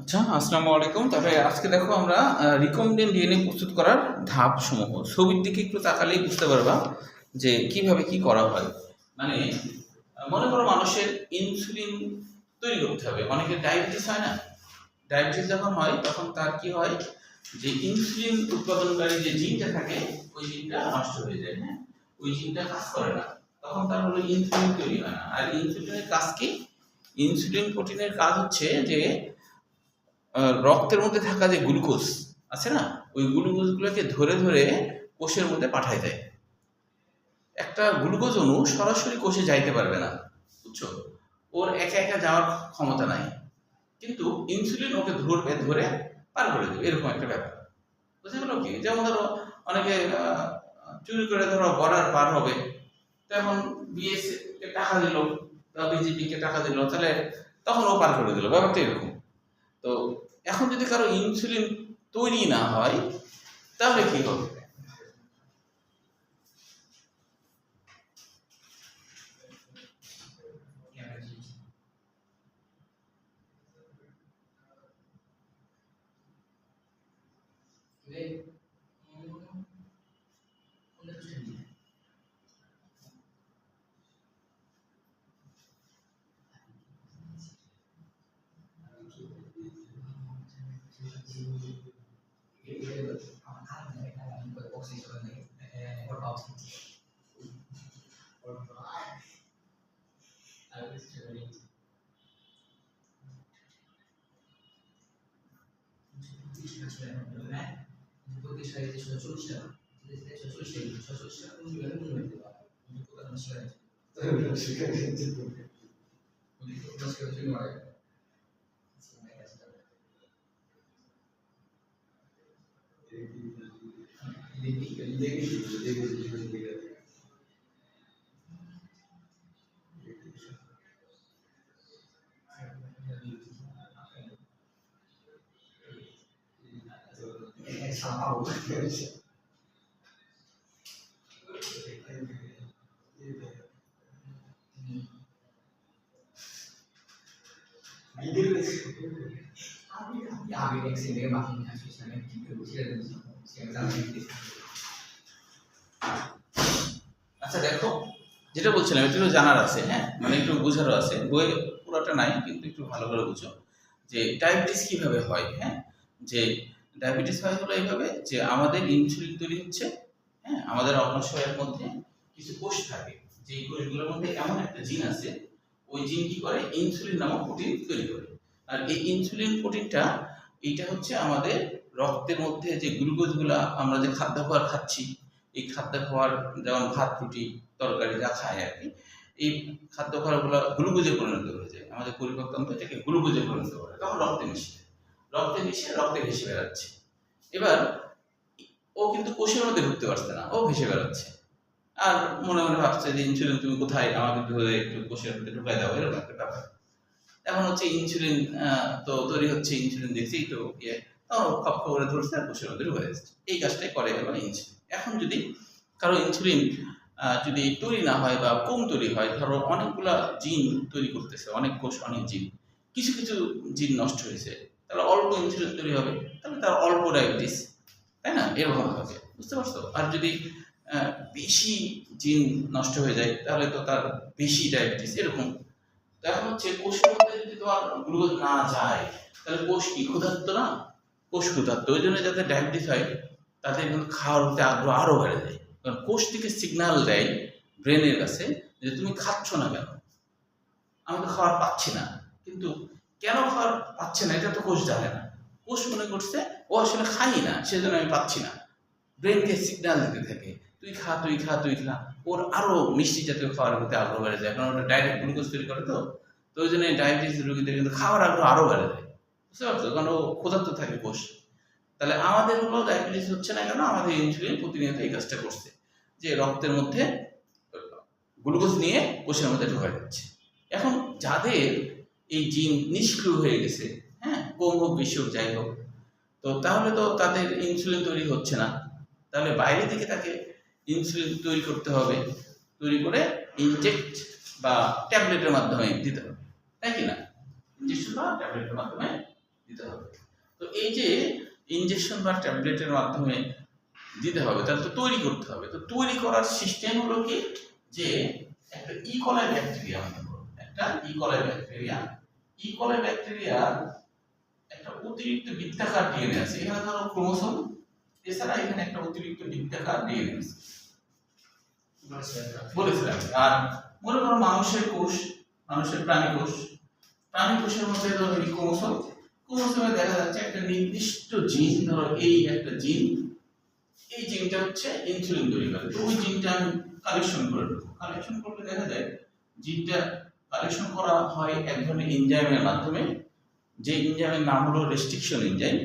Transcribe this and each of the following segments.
আচ্ছা, আসসালামু আলাইকুম। তবে আজকে দেখো আমরা রিকম্বিনেন্ট ডিএনএ প্রস্তুত করার ধাপসমূহ ছবির দিকে একটু তাকালেই বুঝতে পারবা যে কিভাবে কি করা হয়। মানে মনে করো মানুষের ইনসুলিন তৈরি করতে হবে। অনেকের ডায়াবেটিস হয় না? ডায়াবেটিস যখন হয় তখন তার কি হয়, যে ইনসুলিন উৎপাদনকারী যে জিনটা থাকে ওই জিনটা নষ্ট হয়ে যায়। হ্যাঁ, ওই জিনটা কাজ করে না, তখন তার হলো ইনসুলিন তৈরি হয় না। আর ইনসুলিনের কাজ কি? ইনসুলিন প্রোটিনের কাজ হচ্ছে যে রক্তের মধ্যে থাকা যে গ্লুকোজ আছে না, ওই গ্লুকোজগুলোকে ধরে ধরে কোষের মধ্যে পাঠায় দেয়। একটা গ্লুকোজ অণু সরাসরি কোষে যাইতে পারবে না, বুঝছো? ওর একা একা যাওয়ার ক্ষমতা নাই, কিন্তু ইনসুলিন ওকে ধরবে, ধরে পার করে দেবে, এরকম একটা ব্যাপার। বুঝতে গেল কি? যেমন ধরো অনেকে চুরি করে ধরো বর্ডার পার হবে, তখন বিএস কে টাকা দিল বা বিজেপি কে টাকা দিল, তাহলে তখন ও পার করে দিল, ব্যাপারটা এরকম। তো এখন যদি কারো ইনসুলিন তৈরি না হয় তাহলে কি হবে? আচ্ছা দেখো, যেটা বলছিলাম একটু জানার আছে, হ্যাঁ, মানে একটু বোঝারও আছে, বই পুরোটা নাই কিন্তু একটু ভালো করে বুঝো যে ডায়াবেটিস কিভাবে হয়। হ্যাঁ, যে ডায়াবেটিস হয় হলো এইভাবে যে আমাদের ইনসুলিন তৈরি হচ্ছে। হ্যাঁ, আমাদের অগ্ন্যাশয়ের মধ্যে কিছু কোষ থাকে, যে কোষগুলোর মধ্যে এমন একটা জিন আছে, ওই জিন কি করে ইনসুলিন নামক প্রোটিন তৈরি করে। আর এই ইনসুলিন প্রোটিনটা, এইটা হচ্ছে আমাদের রক্তের মধ্যে যে গ্লুকোজগুলা আমরা যে খাদ্যাভ্যাস খাচ্ছি, এই খাদ্যাভ্যাস যেমন ভাত রুটি তরকারি যা খায় আর কি, এই খাদ্যাভ্যাসগুলো গ্লুকোজে পরিণত হয়ে যায়, আমাদের পরিপাকতন্ত্র এটাকে গ্লুকোজে পরিণত করে, তখন রক্তে মিশে যায়। রক্তে মিশে রক্তে ভেসে বেড়াচ্ছে। এবার ও কিন্তু কোষের মধ্যে ঢুকতে পারছে না, ও ভেসে বেড়াচ্ছে। আর মনে মনে ভাবছে যে ইনসুলিন তুমি কোথায়, আমাকে ধরে একটু কোষের মধ্যে ঢুকাই দাও, এরকম একটা ব্যাপার। এখন হচ্ছে ইনসুলিন তো তৈরি হচ্ছে, ইনসুলিন দেখছেই তো ইয়ে, তখন খপ করে ধরছে আর কোষের মধ্যে ঢুকে যাচ্ছে। এই কাজটাই করে গেল ইনসুলিন। এখন যদি কারো ইনসুলিন যদি তৈরি না হয় বা কম তৈরি হয়, ধরো অনেকগুলা জিন তৈরি করতেছে, অনেক কোষ অনেক জিন, কিছু কিছু জিন নষ্ট হয়েছে, তাহলে অল্প ইনসুলিন তৈরি হবে, তাহলে তার অল্প ডায়াবেটিস, তাই না? এরকম হবে, বুঝতে পারছো? আর যদি বেশি জিন নষ্ট হয়ে যায় তাহলে তো তার বেশি ডায়াবেটিস, এরকম। তো এখন হচ্ছে কোষের মধ্যে যদি তোমার গ্লুকোজ না যায়, তাহলে কোষ কি ক্ষুধার্ত না? কোষ ক্ষুধার্ত, ওই জন্য যাদের ডায়াবেটিস হয় তাদের কিন্তু খাওয়ার প্রতি আগ্রহ আরো বেড়ে যায়। কারণ কোষ থেকে সিগন্যাল দেয় ব্রেনের কাছে যে তুমি খাচ্ছ না কেন, আমি তো খাবার পাচ্ছি না। কিন্তু কেন খাবার পাচ্ছে না এটা তো কোষ জানে না। কোষ মনে করছে ও আসলে খাই না, সেজন্য আমি পাচ্ছি না। ব্রেনকে সিগন্যাল দিতে থাকে, তুই খা তুই খা তুই খা। ওর আরো মিষ্টি জাতীয় খাওয়ার প্রতি আগ্রহ বেড়ে যায়, কারণ ওটা ডাইরেক্ট গ্লুকোজ তৈরি করে। তো তো ওই জন্য ডায়াবেটিস রোগীদের কিন্তু খাওয়ার আগ্রহ আরো বেড়ে যায়, বুঝতে পারছো? কারণ ও ক্ষুধার্ত থাকে কোষ। তাহলে আমাদের হলো ডায়াবেটিস হচ্ছে না কেন? আমাদের ইনসুলিন প্রতিনিয়ত এই কাজটা করছে, যে রক্তের মধ্যে গ্লুকোজ নিয়ে কোষের মধ্যে ঢোকা যাচ্ছে। এখন যাদের এই জিন নিষ্ক্রিয় হয়ে গেছে, হ্যাঁ, কম হোক বেশি হোক যাই হোক, তো তাহলে তো তাদের ইনসুলিন তৈরি হচ্ছে না, তাহলে বাইরে থেকে তাকে ইনসুলিন তৈরি করতে হবে, তৈরি করে ইনজেক্ট বা ট্যাবলেটের মাধ্যমে দিতে হবে, তাই কি না? ইনজেকশন বা ট্যাবলেটের মাধ্যমে দিতে হবে। তো এই যে ইনজেকশন বা ট্যাবলেটের মাধ্যমে দিতে হবে, তাহলে তো তৈরি করতে হবে। তো তৈরি করার সিস্টেম হলো কি, যে একটা ইকোলাই ব্যাকটেরিয়া, একটা ইকোলাই ব্যাকটেরিয়া একটা অতিরিক্ত বৃত্তাকার ডিএনএ আছে। এখানে ধরো ক্রোমোসোম, এছাড়া এখানে একটা অতিরিক্ত বৃত্তাকার ডিএনএ আছে বলেছিলাম। আর মনে করো মানুষের কোষ, মানুষের প্রাণী কোষের মধ্যে ধরো এই ক্রোমোসোমে দেখা যাচ্ছে একটা নির্দিষ্ট জিন, ধরো এই একটা জিন, এই জিনটা হচ্ছে ইনসুলিন তৈরি করে। তো ওই জিনটা আমি কালেকশন করলে দেখা যায় জিনটা কালেকশন করা হয় এক ধরনের এনজাইমের মাধ্যমে, যে এনজাইমের নাম হলো রেস্ট্রিকশন এনজাইম।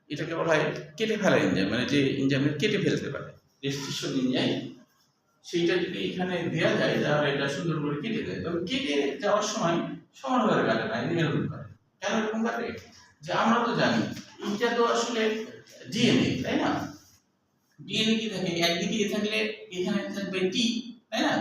এটাকে বলা হয় কেটে ফেলা এনজাইম, মানে যে এনজাইমে কেটে ফেলতে পারে, রেস্ট্রিকশন এনজাইম। সেইটা যদি এখানে দেওয়া যায় তাহলে এটা সুন্দর করে কেটে দেয়। তবে কেটে যাওয়ার সময় সমানভাবে কাটে না, এরকম কাটে। কেন এরকম কাটে? যে আমরা তো জানি এটা তো আসলে ডিএনএ, তাই না? ডিএনএ কি থাকে, একদিকে এ থাকলে এখানে থাকবে টি, তাই না?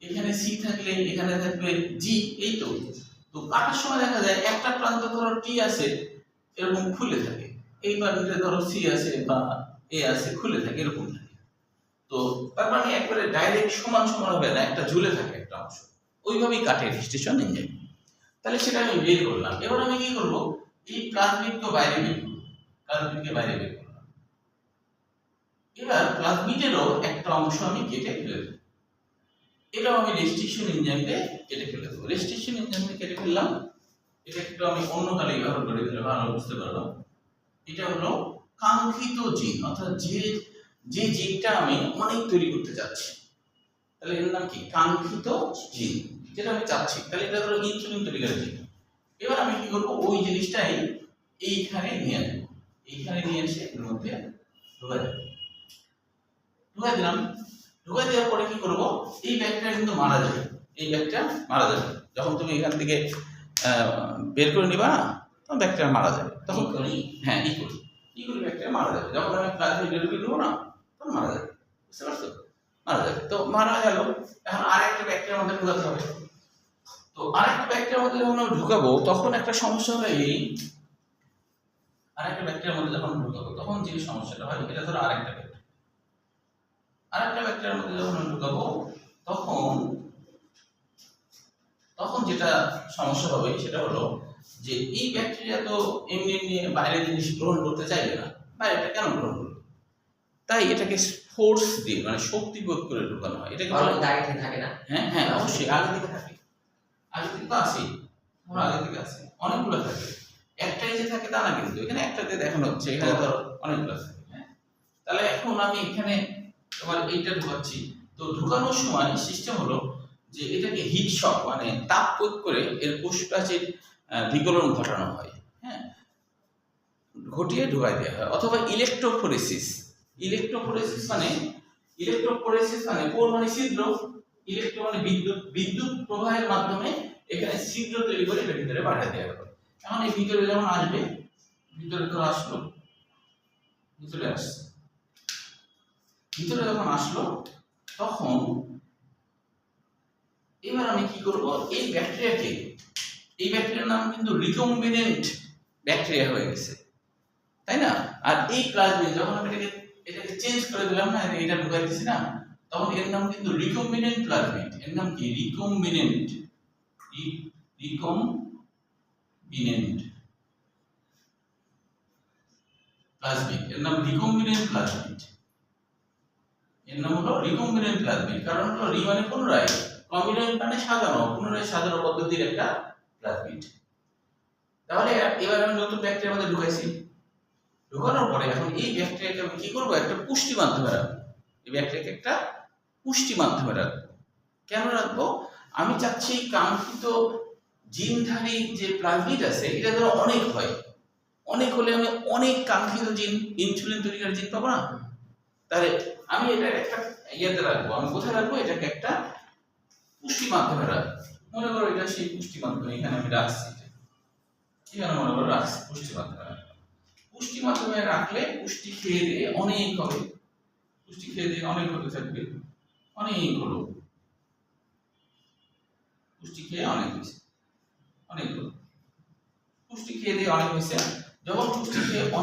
এখানে সি থাকলে এখানে থাকবে জি, এই তো। তো কাটার সময় দেখা যায় একটা প্রান্ত ধরো টি আছে, এরকম খুলে থাকে, এই প্রান্তে ধরো সি আছে বা এ আছে, খুলে থাকে, এরকম থাকে। তো তার মানে একবারে ডাইরেক্ট সমান হবে না, একটা ঝুলে থাকে একটা অংশ, ওইভাবেই কাটে রেজিস্ট্রেশন এনজাইম। তাহলে সেটা আমি বের করলাম। এবার আমি কি করব, এই প্লাজমিডকে বাইরে বের করব, এবার প্লাজমিডেরও একটা অংশ আমি কেটে ফেলে দেবো। এটাও আমি রেস্ট্রিকশন এনজাইম দিয়ে কেটে ফেলে দেবো। রেস্ট্রিকশন এনজাইম দিয়ে কেটে ফেললাম। এটা একটু আমি অন্য কালে ব্যবহার করে দিলে ভালো বুঝতে পারবো। এটা হলো কাঙ্ক্ষিত জিন, অর্থাৎ যে জিনটা আমি অনেক তৈরি করতে চাচ্ছি, তাহলে এর নাম কি? কাঙ্ক্ষিত জিন, যেটা আমি চাচ্ছি। তাহলে এটা হলো ইনসুলিন তৈরি করে জিন। এবার আমি কি করবো, ওই জিনিসটাই এইখানে নিয়ে আসবো, এইখানে নিয়ে এসে এর মধ্যে ঢুকাই দিলাম। ঢুকাই দেওয়ার পরে কি করবো, এই ব্যাকটেরিয়া কিন্তু মারা যাবে, যখন তুমি এখান থেকে বের করে নিবা না, তখন ব্যাকটেরিয়া মারা যাবে। তখন হ্যাঁ ই করি ব্যাকটেরিয়া মারা যাবে। যখন আমি প্লাজমিড বের করে নেবো না, তখন মারা যাবে। বুঝতে পারছো? মারা যাবে। তো মারা গেল, এখন আরেকটা ব্যাকটেরিয়ার মধ্যে ঢুকাতে হবে। তো আরেকটা ব্যাকটেরিয়ার মধ্যে যখন আমি ঢুকাবো, তখন একটা সমস্যা হয়। এই আরেকটা ব্যাকটেরিয়ার মধ্যে যখন ঢুকাবো, তখন যে সমস্যাটা হয়, এটা ধরো আরেকটা ব্যাকটেরিয়ার মধ্যে যখন ঢুকাবো, তখন যেটা সমস্যা হবে সেটা হলো যে এই ব্যাকটেরিয়া তো এমনি বাইরের জিনিস গ্রহণ করতে চাইবে না। বাইরেটা কেন গ্রহণ করবে? তাই এটাকে ফোর্স দিয়ে, মানে শক্তি প্রয়োগ করে ঢুকানো হয়। এটাকে আগে থেকে থাকে না? হ্যাঁ, অবশ্যই আগে থেকে থাকে। আগে থেকে তো আসে, আগে থেকে আসে, অনেকগুলো থাকে। একটাই যে থাকে তা না, কিন্তু এখানে একটাতে দেখানো হচ্ছে, এখানে ধরো অনেকগুলো থাকে। হ্যাঁ, তাহলে এখন আমি এখানে তোমার এইটা ঢুকাচ্ছি। তো ঢুকানোর সময় সিস্টেম হলো যে এটাকে হিট শক, মানে তাপ প্রয়োগ করে এর কোষপ্রাচীর বিগলন ঘটানো হয়। হ্যাঁ, ঘটিয়ে ঢুকাই দেওয়া হয়। অথবা ইলেকট্রোফোরেসিস মানে কোর মানে ছিদ্র, ইলেকট্রো মানে বিদ্যুৎ প্রবাহের মাধ্যমে এখানে ছিদ্র তৈরি করে এটার ভিতরে পাঠিয়ে দেওয়া হবে। এখন এই ভিতরে যখন আসবে, ভিতরে তো আসলো, ভিতরে যখন আসলো, তখন এবার আমি কি করব, এই ব্যাকটেরিয়ার নাম কিন্তু রিকম্বিনেন্ট ব্যাকটেরিয়া হয়ে গেছে, তাই না? আর এই প্লাজমিড যখন আমি এটাকে চেঞ্জ করে দিলাম না, এটা ঢুকাই দিছি না, তখন এর নাম কিন্তু রিকম্বিনেন্ট প্লাজমিড। এর নাম কি? Recombinant plasmid. এর নাম রিকম্বিনেন্ট প্লাজমিড। কারণ হলো রি মানে পুনরায়, কম্বিনেন্ট মানে সাজানো, পুনরায় সাজানো পদ্ধতির একটা প্লাজমিড। তাহলে এবার আমি নতুন ব্যাকটেরিয়ার মধ্যে ঢুকাইছি। ঢুকানোর পরে এখন এই ব্যাকটেরিয়াকে আমি কি করবো, একটা পুষ্টি মাধ্যমে রাখবো। এই ব্যাকটেরিয়াকে একটা পুষ্টি মাধ্যমে রাখবো। কেন রাখবো? আমি চাচ্ছি কাঙ্ক্ষিত জিনধারী যে প্লাজমিড আছে, এটা ধরো অনেক হয়, অনেক হলে আমি অনেক কাঙ্ক্ষিত জিন, ইনসুলিন তৈরিকারী জিন পাবো না। তাহলে আমি এটা একটা ইয়েতে রাখবো। আমি কোথায় রাখবো? এটাকে একটা পুষ্টি মাধ্যমে রাখবো। মনে করো এটা সেই পুষ্টি মাধ্যমে, এখানে আমি রাখছি, এখানে মনে করো রাখছি পুষ্টি মাধ্যমে। পুষ্টি মাধ্যমে রাখলে পুষ্টি খেয়ে দিয়ে অনেক হবে, পুষ্টি খেয়ে দিয়ে অনেক হতে থাকবে, অনেক হলো, পুষ্টি খেয়ে অনেক হয়েছে, অনেক হলো। টুটি খেয়ে দিয়ে অনেক হয়েছে, যখন টুটি খেয়ে